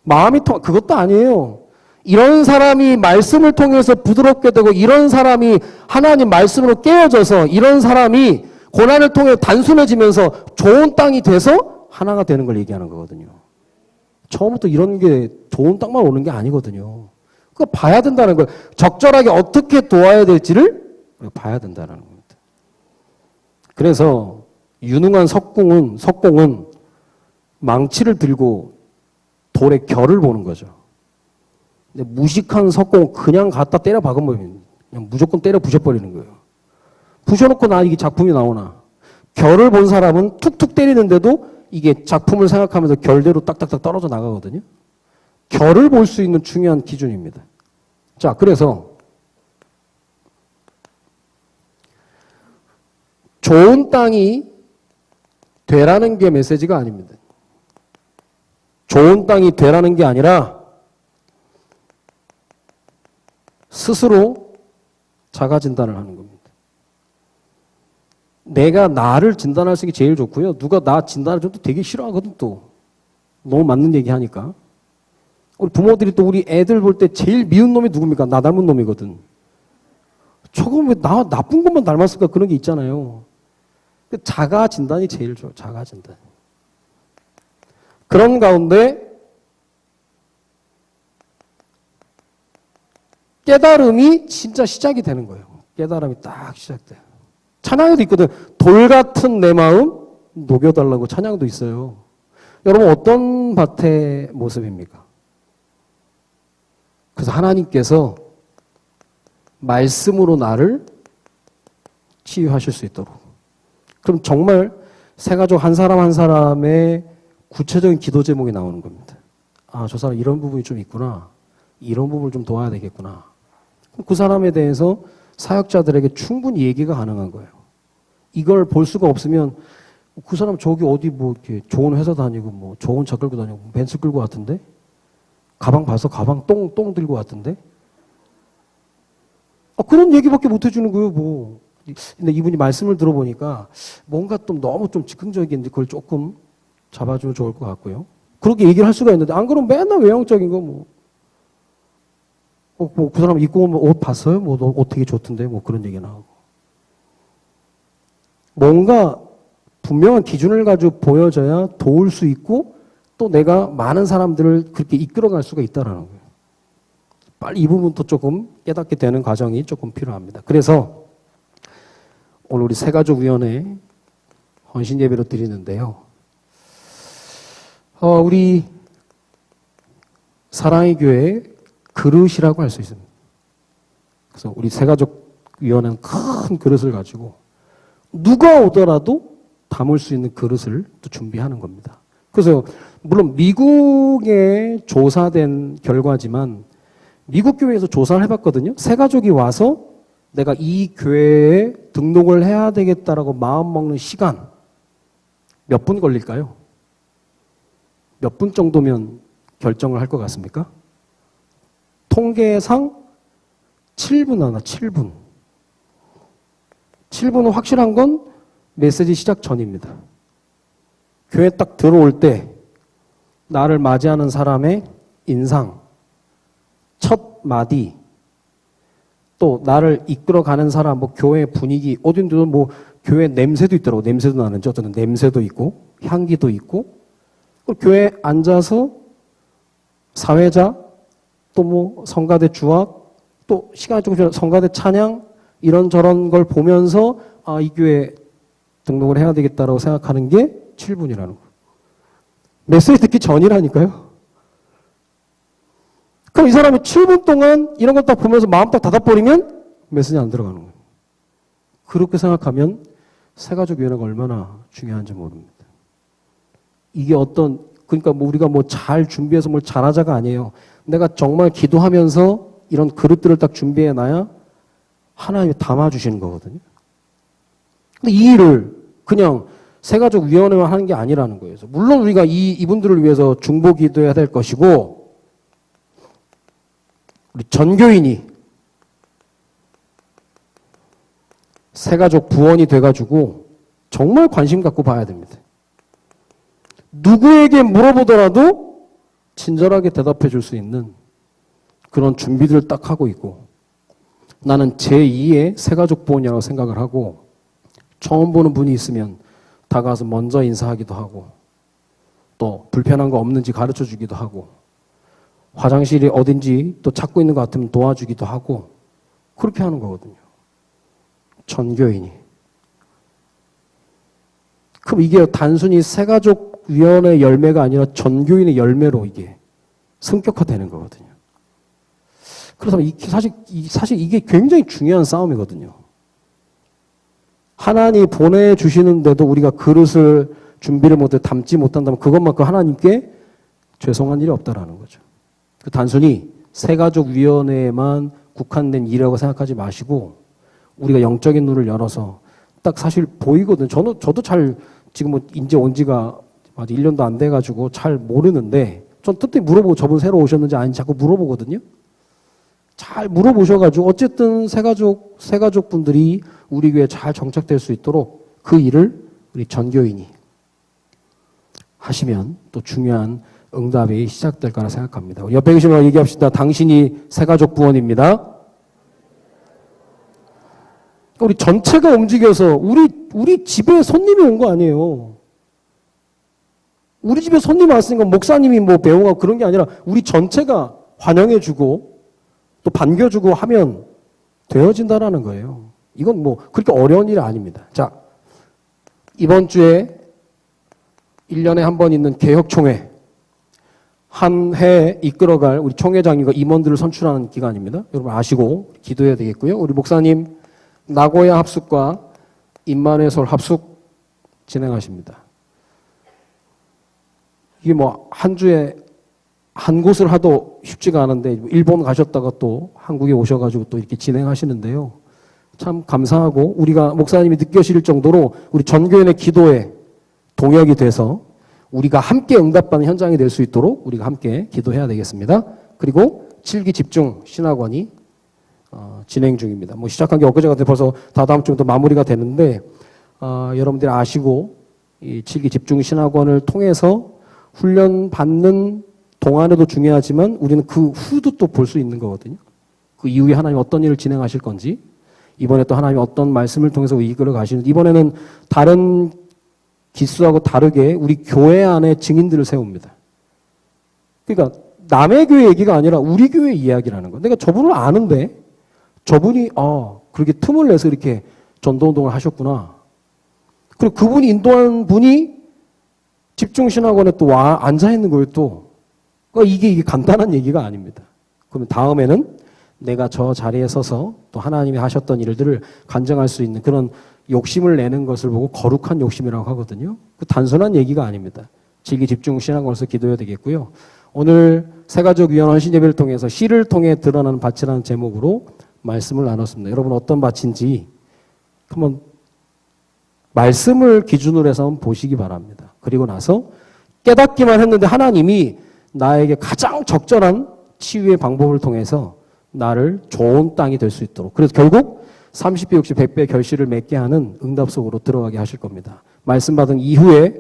마음이 그것도 아니에요. 이런 사람이 말씀을 통해서 부드럽게 되고 이런 사람이 하나님 말씀으로 깨어져서 이런 사람이 고난을 통해 단순해지면서 좋은 땅이 돼서 하나가 되는 걸 얘기하는 거거든요. 처음부터 이런 게 좋은 땅만 오는 게 아니거든요. 그거 봐야 된다는 거예요. 적절하게 어떻게 도와야 될지를 봐야 된다는 겁니다. 그래서 유능한 석공은 망치를 들고 돌의 결을 보는 거죠. 근데 무식한 석공은 그냥 갖다 때려 박으면 그냥 무조건 때려 부셔버리는 거예요. 부셔놓고 이게 작품이 나오나. 결을 본 사람은 툭툭 때리는데도 이게 작품을 생각하면서 결대로 딱딱딱 떨어져 나가거든요. 결을 볼 수 있는 중요한 기준입니다. 자, 그래서 좋은 땅이 되라는 게 메시지가 아닙니다. 좋은 땅이 되라는 게 아니라 스스로 자가 진단을 하는 겁니다. 내가 나를 진단할 수 있는 게 제일 좋고요. 누가 나 진단을 좀 되게 싫어하거든 또. 너무 맞는 얘기 하니까. 우리 부모들이 또 우리 애들 볼 때 제일 미운 놈이 누굽니까? 나 닮은 놈이거든. 저거 왜 나 나쁜 것만 닮았을까? 그런 게 있잖아요. 자가 진단이 제일 좋아요. 자가 진단. 그런 가운데 깨달음이 진짜 시작이 되는 거예요. 깨달음이 딱 시작돼요. 찬양에도 있거든. 돌 같은 내 마음 녹여달라고 찬양도 있어요. 여러분 어떤 밭의 모습입니까? 그래서 하나님께서 말씀으로 나를 치유하실 수 있도록. 그럼 정말 새가족 한 사람 한 사람의 구체적인 기도 제목이 나오는 겁니다. 아, 저 사람 이런 부분이 좀 있구나. 이런 부분을 좀 도와야 되겠구나. 그 사람에 대해서 사역자들에게 충분히 얘기가 가능한 거예요. 이걸 볼 수가 없으면 그 사람 저기 어디 뭐 이렇게 좋은 회사 다니고 뭐 좋은 차 끌고 다니고 벤츠 끌고 왔던데? 가방 봐서 가방 똥 들고 왔던데? 그런 얘기밖에 못 해주는 거예요, 뭐. 근데 이분이 말씀을 들어보니까 뭔가 좀 너무 좀 즉흥적인데 그걸 조금 잡아주면 좋을 것 같고요. 그렇게 얘기를 할 수가 있는데 안 그러면 맨날 외형적인 거 뭐. 그 사람 입고 오면 옷 봤어요? 뭐 옷 되게 좋던데 뭐 그런 얘기나 하고. 뭔가 분명한 기준을 가지고 보여져야 도울 수 있고 또 내가 많은 사람들을 그렇게 이끌어갈 수가 있다라는 거예요. 빨리 이 부분도 조금 깨닫게 되는 과정이 조금 필요합니다. 그래서 오늘 우리 새가족위원회 헌신 예배로 드리는데요. 우리 사랑의 교회 그릇이라고 할 수 있습니다. 그래서 우리 새가족위원회는 큰 그릇을 가지고 누가 오더라도 담을 수 있는 그릇을 또 준비하는 겁니다. 그래서 물론 미국에 조사된 결과지만 미국 교회에서 조사를 해봤거든요. 새 가족이 와서 내가 이 교회에 등록을 해야 되겠다라고 마음먹는 시간 몇 분 걸릴까요? 몇 분 정도면 결정을 할 것 같습니까? 통계상 7분 하나, 7분. 7분은 확실한 건 메시지 시작 전입니다. 교회 딱 들어올 때 나를 맞이하는 사람의 인상, 첫 마디, 또 나를 이끌어가는 사람, 뭐 교회 분위기, 어딘데도 뭐 교회 냄새도 있더라고. 냄새도 나는지 어떤 냄새도 있고 향기도 있고 교회에 앉아서 사회자, 또 뭐 성가대 주악, 또 시간이 조금 지나 성가대 찬양 이런저런 걸 보면서 아, 이 교회 등록을 해야 되겠다라고 생각하는 게 7분이라는 거예요. 메시지 듣기 전이라니까요. 그럼 이 사람이 7분 동안 이런 걸 딱 보면서 마음 딱 닫아버리면 메시지 안 들어가는 거예요. 그렇게 생각하면 새가족위원회가 얼마나 중요한지 모릅니다. 이게 그러니까 뭐 우리가 뭐 잘 준비해서 뭘 잘하자가 아니에요. 내가 정말 기도하면서 이런 그릇들을 딱 준비해놔야 하나님이 담아주시는 거거든요. 근데 이 일을 그냥 새가족위원회만 하는 게 아니라는 거예요. 물론 우리가 이분들을 위해서 중보 기도해야 될 것이고, 우리 전교인이 새가족 부원이 돼가지고 정말 관심 갖고 봐야 됩니다. 누구에게 물어보더라도 친절하게 대답해 줄 수 있는 그런 준비들을 딱 하고 있고, 나는 제2의 새가족 부원이라고 생각을 하고, 처음 보는 분이 있으면 다가와서 먼저 인사하기도 하고, 또 불편한 거 없는지 가르쳐 주기도 하고, 화장실이 어딘지 또 찾고 있는 것 같으면 도와주기도 하고, 그렇게 하는 거거든요. 전교인이. 그럼 이게 단순히 새가족위원회 열매가 아니라 전교인의 열매로 이게 성격화되는 거거든요. 그래서 사실 이게 굉장히 중요한 싸움이거든요. 하나님 보내주시는데도 우리가 그릇을 준비를 못해 담지 못한다면 그것만큼 하나님께 죄송한 일이 없다라는 거죠. 단순히 새가족위원회에만 국한된 일이라고 생각하지 마시고 우리가 영적인 눈을 열어서 딱 사실 보이거든요. 저도 잘 지금 뭐 이제 온 지가 아직 1년도 안 돼가지고 잘 모르는데 전 뜻대로 물어보고 저분 새로 오셨는지 아닌지 자꾸 물어보거든요. 잘 물어보셔가지고 어쨌든 새가족 분들이 우리 교회에 잘 정착될 수 있도록 그 일을 우리 전교인이 하시면 또 중요한 응답이 시작될 거라 생각합니다. 우리 옆에 계신 분 얘기합시다. 당신이 새가족 부원입니다. 우리 전체가 움직여서 우리 집에 손님이 온 거 아니에요. 우리 집에 손님 왔으니까 목사님이 뭐 배웅하고 그런 게 아니라 우리 전체가 환영해주고 또 반겨주고 하면 되어진다라는 거예요. 이건 뭐 그렇게 어려운 일이 아닙니다. 자, 이번 주에 1년에 한 번 있는 개혁총회, 한 해 이끌어갈 우리 총회장님과 임원들을 선출하는 기간입니다. 여러분 아시고 기도해야 되겠고요. 우리 목사님 나고야 합숙과 임만회솔 합숙 진행하십니다. 이게 뭐 한 주에 한 곳을 하도 쉽지가 않은데 일본 가셨다가 또 한국에 오셔가지고 또 이렇게 진행하시는데요. 참 감사하고 우리가 목사님이 느껴질 정도로 우리 전교인의 기도에 동역이 돼서 우리가 함께 응답받는 현장이 될 수 있도록 우리가 함께 기도해야 되겠습니다. 그리고 7기 집중 신학원이 진행 중입니다. 뭐 시작한 게 엊그제 같은데 벌써 다다음 주부터 마무리가 되는데 여러분들이 아시고 이 7기 집중 신학원을 통해서 훈련 받는 동안에도 중요하지만 우리는 그 후도 또 볼 수 있는 거거든요. 그 이후에 하나님 어떤 일을 진행하실 건지, 이번에 또 하나님 어떤 말씀을 통해서 이끌어 가시는지, 이번에는 다른 기수하고 다르게 우리 교회 안에 증인들을 세웁니다. 그러니까 남의 교회 얘기가 아니라 우리 교회 이야기라는 거. 내가 저분을 아는데 저분이 그렇게 틈을 내서 이렇게 전도운동을 하셨구나. 그리고 그분이 인도한 분이 집중신학원에 또 와 앉아 있는 거예요 또. 그러니까 이게 간단한 얘기가 아닙니다. 그러면 다음에는 내가 저 자리에 서서 또 하나님이 하셨던 일들을 간증할 수 있는 그런 욕심을 내는 것을 보고 거룩한 욕심이라고 하거든요. 그 단순한 얘기가 아닙니다. 질기 집중 신앙으로서 기도해야 되겠고요. 오늘 새가족위원 헌신예배를 통해서 씨를 통해 드러나는 밭이라는 제목으로 말씀을 나눴습니다. 여러분 어떤 밭인지 한번 말씀을 기준으로 해서 한번 보시기 바랍니다. 그리고 나서 깨닫기만 했는데 하나님이 나에게 가장 적절한 치유의 방법을 통해서 나를 좋은 땅이 될 수 있도록, 그래서 결국 30배, 60, 100배 결실을 맺게 하는 응답 속으로 들어가게 하실 겁니다. 말씀 받은 이후에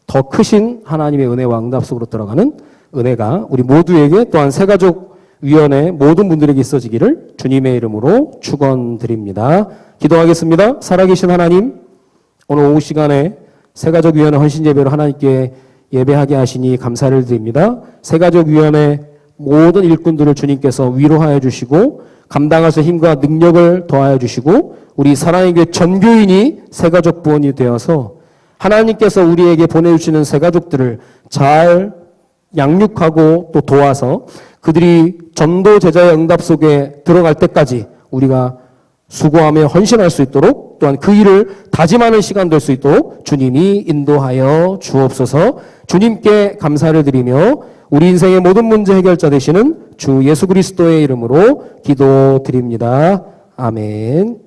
더 크신 하나님의 은혜와 응답 속으로 들어가는 은혜가 우리 모두에게, 또한 새가족위원회 모든 분들에게 있어지기를 주님의 이름으로 축원드립니다. 기도하겠습니다. 살아계신 하나님, 오늘 오후 시간에 새가족위원회 헌신예배로 하나님께 예배하게 하시니 감사를 드립니다. 새가족위원회 모든 일꾼들을 주님께서 위로하여 주시고 감당할 수 힘과 능력을 더하여 주시고 우리 사랑의 교회 전교인이 새가족 부원이 되어서 하나님께서 우리에게 보내주시는 새가족들을 잘 양육하고 또 도와서 그들이 전도 제자의 응답 속에 들어갈 때까지 우리가 수고하며 헌신할 수 있도록, 또한 그 일을 다짐하는 시간 될 수 있도록 주님이 인도하여 주옵소서. 주님께 감사를 드리며 우리 인생의 모든 문제 해결자 되시는 주 예수 그리스도의 이름으로 기도드립니다. 아멘.